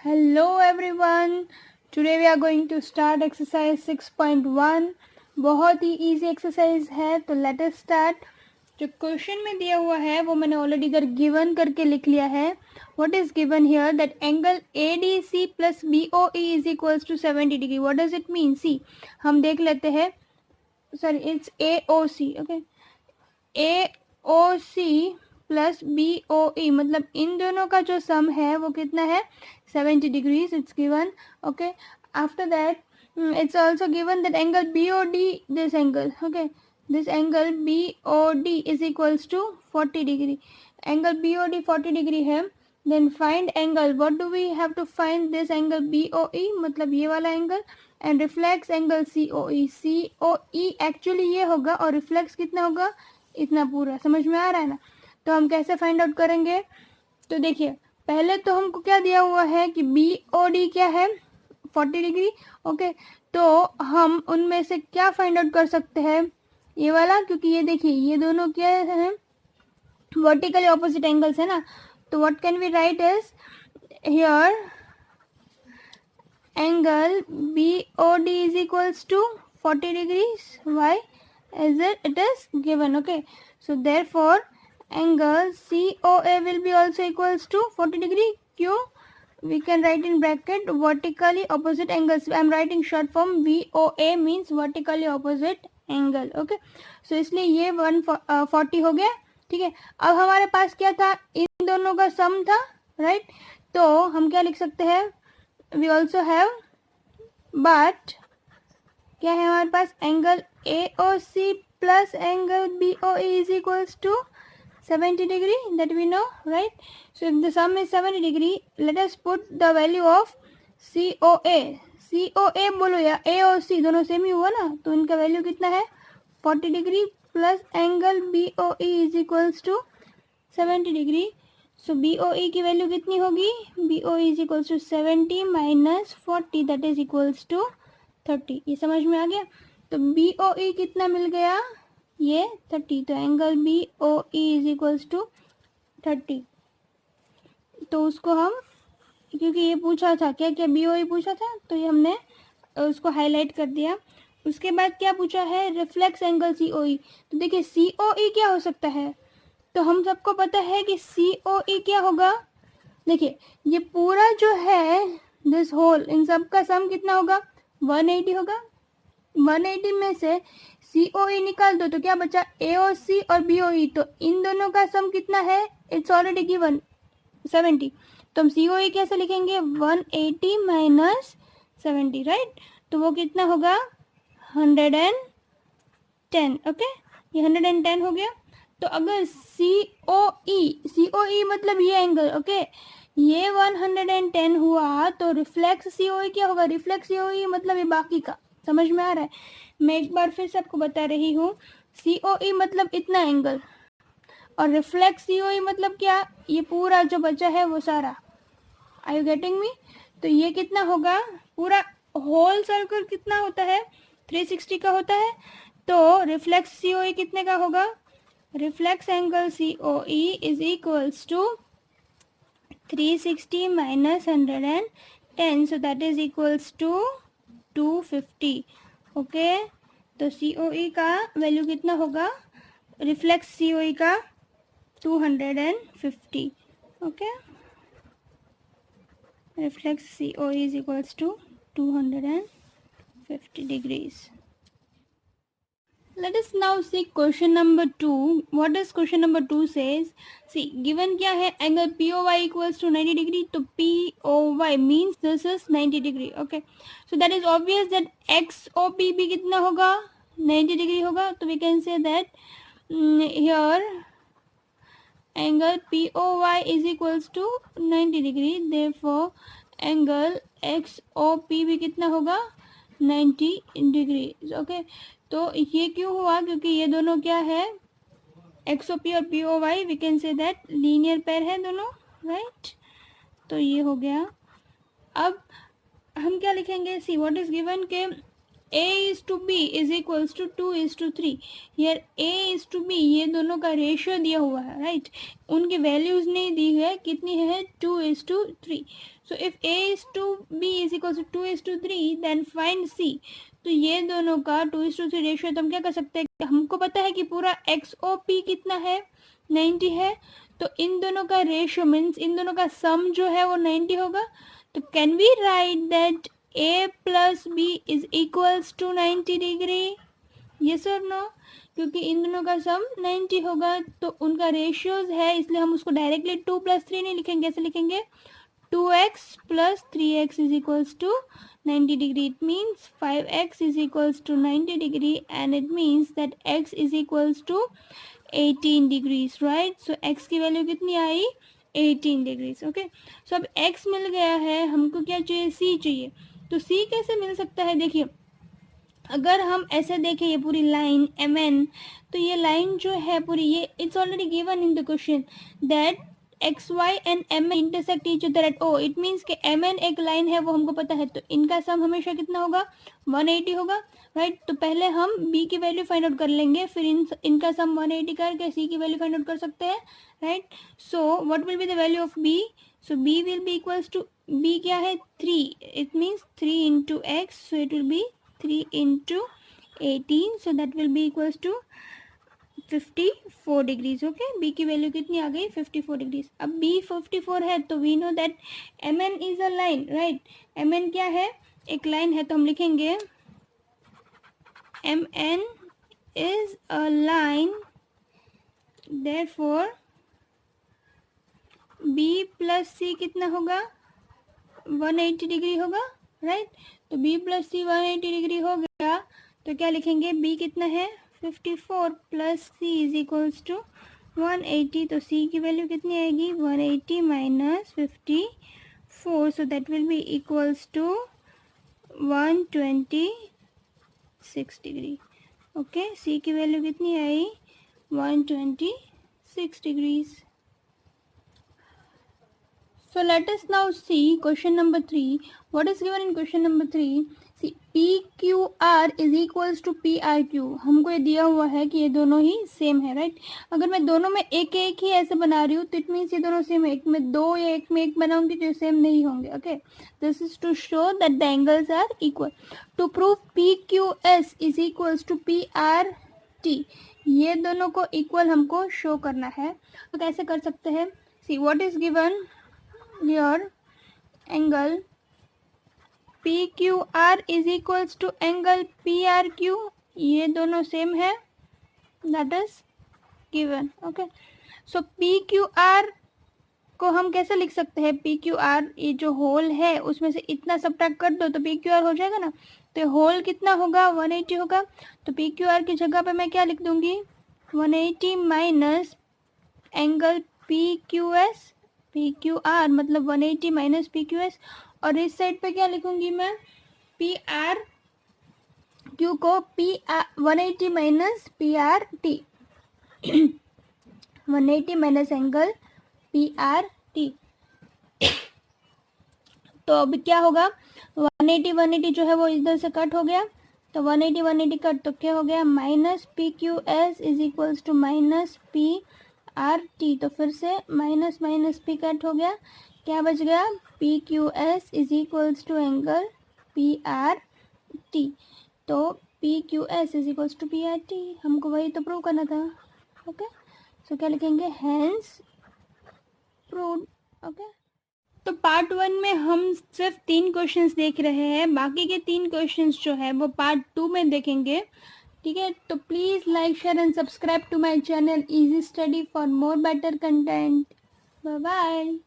Hello everyone. Today we are going to start exercise 6.1. बहुत ही easy exercise है, तो let us start. जो question में दिया हुआ है वो मैंने ऑलरेडी इधर गिवन करके लिख लिया है. What is given here? That angle ADC plus BOE is equals to 70 degree. What does it mean? See, हम देख लेते हैं. Sorry, it's AOC. Okay, AOC plus BOE मतलब इन दोनों का जो सम है वो कितना है 70 degrees. It's given. Okay, after that it's also given that angle BOD, this angle, okay, this angle BOD is equals to 40 degree. Angle BOD 40 degree है. Then find angle. What do we have to find? This angle BOE मतलब ये वाला angle and reflex angle COE. COE actually ये होगा और reflex कितना होगा, इतना पूरा. समझ में आ रहा है ना? तो हम कैसे फाइंड आउट करेंगे? तो देखिए, पहले तो हमको क्या दिया हुआ है कि BOD क्या है 40 डिग्री. ओके, तो हम उनमें से क्या फाइंड आउट कर सकते हैं? ये वाला, क्योंकि ये देखिए ये दोनों क्या है, वर्टिकली ऑपोजिट एंगल्स है ना. तो what can we write is here angle BOD is equals to 40 degrees. Why? As it is given. Okay, so therefore angle COA will be also equals to 40 degree. Q, we can write in bracket vertically opposite angles. I am writing short form VOA means vertically opposite angle. Okay, so इसलिए ये 140 हो गया. ठीक है, अब हमारे पास क्या था, इन दोनों का सम था, राइट. तो हम क्या लिख सकते हैं, वी ऑल्सो हैव, बट क्या है हमारे पास, angle AOC plus angle BOE is equals to 70 degree, that we know, right? So if the sum is 70 degree, let us put the value of COA. COA बोलो या AOC, दोनों same ही हुआ ना, तो इनका वैल्यू कितना है 40 degree plus angle BOE is equals to 70 degree. So BOE की वैल्यू कितनी होगी, BOE is equals to 70 minus 40, that is equals to 30. ये समझ में आ गया. तो BOE कितना मिल गया, ये 30. तो angle BOE is equals to 30. तो उसको हम, क्योंकि ये पूछा था क्या क्या BOE पूछा था, तो ये हमने उसको हाईलाइट कर दिया. उसके बाद क्या पूछा है, रिफ्लेक्स एंगल COE. तो देखिए COE क्या हो सकता है, तो हम सबको पता है कि COE क्या होगा. देखिए ये पूरा जो है दिस होल, इन सब का सम कितना होगा 180 होगा. 180 में से COE निकाल दो तो क्या बचा, AOC और BOE. तो इन दोनों का सम कितना है, इट्स ऑलरेडी गिवन 70. तो हम COE कैसे लिखेंगे, 180 माइनस 70, राइट. तो वो कितना होगा 110. ओके, ये 110 हो गया. तो अगर COE मतलब ये एंगल, ओके, ये 110 हुआ तो रिफ्लेक्स COE क्या होगा, रिफ्लेक्स COE मतलब ये बाकी का. समझ में आ रहा है. मैं एक बार फिर से आपको बता रही हूँ, COE मतलब इतना एंगल और रिफ्लेक्स COE मतलब क्या, ये पूरा जो बचा है वो सारा. Are you getting me? तो ये कितना होगा, पूरा होल सर्कल कितना होता है 360 का होता है. तो रिफ्लेक्स COE कितने का होगा, reflex angle COE is equals to 360 minus 110, so that is equals to 250. Okay, तो COE का वैल्यू कितना होगा, रिफ्लेक्स COE का 250. Okay, reflex COE is equals to 250 degrees. Let us now see question number 2. What does question number 2 says? See, given क्या है, angle POY equals to 90 degree. तो POY means this is 90 degree. Okay, so that is obvious that XOP भी कितना होगा 90 degree होगा. तो we can say that here angle POY is equals to 90 degree. Therefore angle XOP भी कितना होगा 90 degree. Okay, तो ये क्यों हुआ, क्योंकि ये दोनों क्या है, XOP और POY, we can say that linear pair है दोनों, राइट. तो ये हो गया. अब हम क्या लिखेंगे, सी व्हाट इज गिवन के A:B is equals to 2:3. Here A:B ये दोनों का रेशियो दिया हुआ है, राइट. उनकी वैल्यूज नहीं दी है, कितनी है 2:3. So if A:B is equals to 2:3 then find C. तो ये दोनों का 2:3 रेशियो. तो हम क्या कर सकते हैं, हमको पता है कि पूरा XOP कितना है, 90 है. तो इन दोनों का रेशियो मीन्स इन दोनों का सम जो है वो 90 होगा. तो can we write that A plus B is equals to 90 degree? Yes और नो? क्योंकि इन दोनों का सम 90 होगा तो उनका रेशियोज है, इसलिए हम उसको डायरेक्टली 2 + 3 नहीं लिखेंगे. ऐसे लिखेंगे 2x + 3x is equals to 90 degree. It means 5x is equals to 90 degree and it means that x is equals to 18 degrees, right? So x की वैल्यू कितनी आई, 18 degrees. ओके, सो अब x मिल गया है, हमको क्या चाहिए, c चाहिए. तो c कैसे मिल सकता है, देखिए अगर हम ऐसे देखें ये पूरी लाइन mn, तो ये लाइन जो है पूरी, ये it's already given in the question that XY and MN intersect each other at O. It means कि MN एक लाइन है, वो हमको पता है. तो इनका सम हमेशा कितना होगा, 180 होगा, राइट. तो पहले हम B की वैल्यू फाइंड आउट कर लेंगे, फिर इनका सम 180 करके C की वैल्यू फाइंड आउट कर सकते हैं, right. So what will be the value of B? So B will be equals to, B क्या है 3, it means 3 into X. So it will be 3 into 18. So that will be equals to 54 degrees. Okay, B की value कितनी आ गई, 54 degrees. अब B 54 है तो we know that MN is a line, right. MN क्या है, एक लाइन है. तो हम लिखेंगे MN is a line, therefore B plus C कितना होगा, 180 डिग्री होगा, राइट. तो B प्लस C 180 डिग्री हो गया. तो क्या लिखेंगे, B कितना है 54 plus C is equals to 180. तो C की वैल्यू कितनी आएगी, 180 minus 54. So that will be equals to 126 degree. Okay, C की वैल्यू कितनी आई, 126 degrees. So let us now see question number 3. What is given in question number 3? See, PQR is equals to PRQ. हमको ये दिया हुआ है कि ये दोनों ही सेम है, राइट. अगर मैं दोनों में एक एक ही ऐसे बना रही हूँ तो इट मीन्स ये दोनों सेम है. एक में दो या एक में एक बनाऊंगी तो ये सेम नहीं होंगे. Okay, this is to show that the angles are equal. To prove PQS is equals to PRT, ये दोनों को इक्वल हमको शो करना है. तो कैसे कर सकते हैं, see what is given here, angle PQR is equals to angle PRQ. ये दोनों सेम है, that is given. okay, so PQR को हम कैसे लिख सकते हैं, PQR ये जो होल है उसमें से इतना सब्ट्रैक्ट कर दो तो PQR हो जाएगा ना. तो होल कितना होगा, 180 होगा. तो PQR की जगह पे मैं क्या लिख दूंगी, 180 माइनस एंगल PQS. PQR मतलब 180 माइनस PQS. और इस साइड पे क्या लिखूंगी मैं, PRQ को 180 minus PRT. 180 minus angle PRT. तो अब क्या होगा, 180 जो है वो इधर से कट हो गया. तो 180 कट तो क्या हो गया, minus PQS is equals to minus PRT. तो फिर से माइनस माइनस P कट हो गया, क्या बच गया, PQS is equals to angle PRT. तो PQS is equals to PRT, हमको वही तो प्रूव करना था. ओके, सो क्या लिखेंगे, हेंस प्रूव्ड. ओके, तो पार्ट 1 में हम सिर्फ 3 क्वेश्चंस देख रहे हैं, बाकी के 3 क्वेश्चंस जो है वो पार्ट 2 में देखेंगे. ठीक है, तो please like share and subscribe to my channel Easy Study for more better content. Bye bye.